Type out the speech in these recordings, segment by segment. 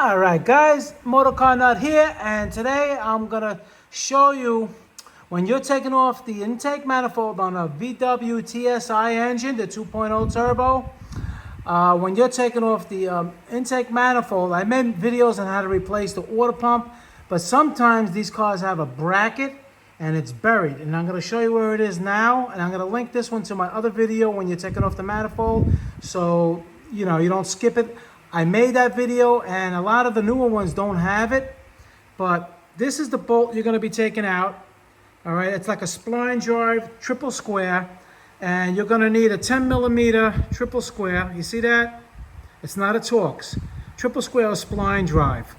All right, guys, Motorcar Nut here, and today I'm gonna show you when you're taking off the intake manifold on a VW TSI engine, the 2.0 turbo. When you're taking off the intake manifold, I made videos on how to replace the water pump, but sometimes these cars have a bracket and it's buried, and I'm going to show you where it is now, and I'm going to link this one to my other video when you're taking off the manifold, so you don't skip it. I made that video, and a lot of the newer ones don't have it, but this is the bolt you're going to be taking out. All right, it's like a spline drive, triple square, and you're going to need a 10 millimeter triple square. You see that? It's not a Torx. Triple square spline drive.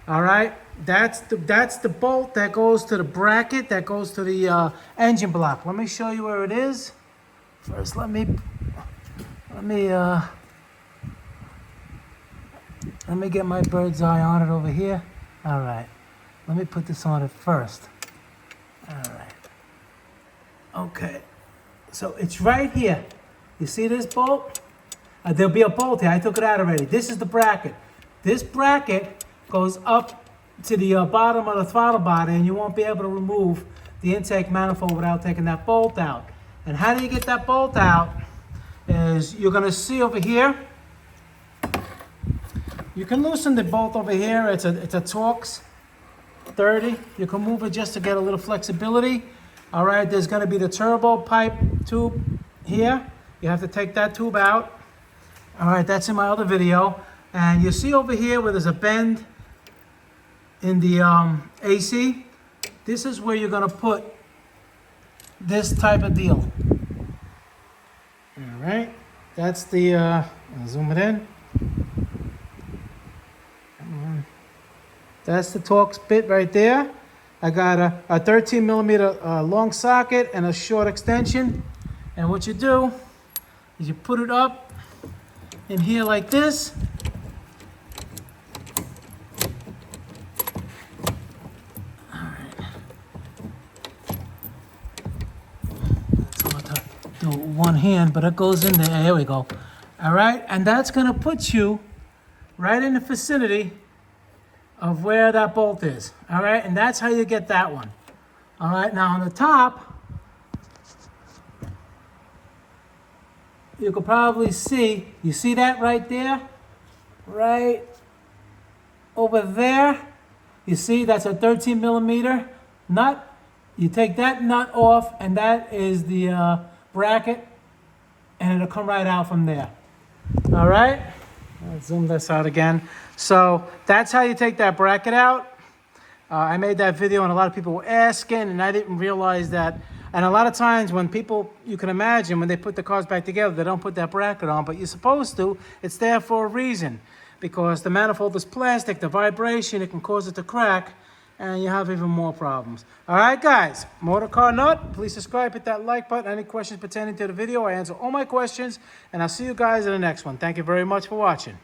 All right, that's the bolt that goes to the bracket that goes to the engine block. Let me show you where it is. First, let me get my bird's eye on it over here. All right, let me put this on it first. All right. Okay, so it's right here. You see this bolt? There'll be a bolt here. I took it out already. This is the bracket. This bracket goes up to the bottom of the throttle body, and you won't be able to remove the intake manifold without taking that bolt out. And how do you get that bolt out? Is you're going to see over here. You can loosen the bolt over here. It's a Torx 30. You can move it just to get a little flexibility. All right, there's going to be the turbo pipe tube here. You have to take that tube out. All right, that's in my other video. And you see over here where there's a bend in the AC. This is where you're going to put this type of deal. All right, that's the, I'll zoom it in. That's the Torx bit right there. I got a 13 millimeter long socket and a short extension. And what you do is you put it up in here like this. All right. It's hard to do it with one hand, but it goes in there. Here we go. All right, and that's gonna put you right in the vicinity of where that bolt is. All right, and that's how you get that one. All right, now on the top, you could probably see, you see that right there? Right over there. You see that's a 13 millimeter nut. You take that nut off, and that is the bracket, and it'll come right out from there. All right, I'll zoom this out again. So that's how you take that bracket out. I made that video and a lot of people were asking, and I didn't realize that. And a lot of times when people, you can imagine, when they put the cars back together, they don't put that bracket on, but you're supposed to. It's there for a reason, because the manifold is plastic, the vibration, it can cause it to crack, and you have even more problems. All right, guys, Motorcar Nut, please subscribe, hit that like button. Any questions pertaining to the video, I answer all my questions, and I'll see you guys in the next one. Thank you very much for watching.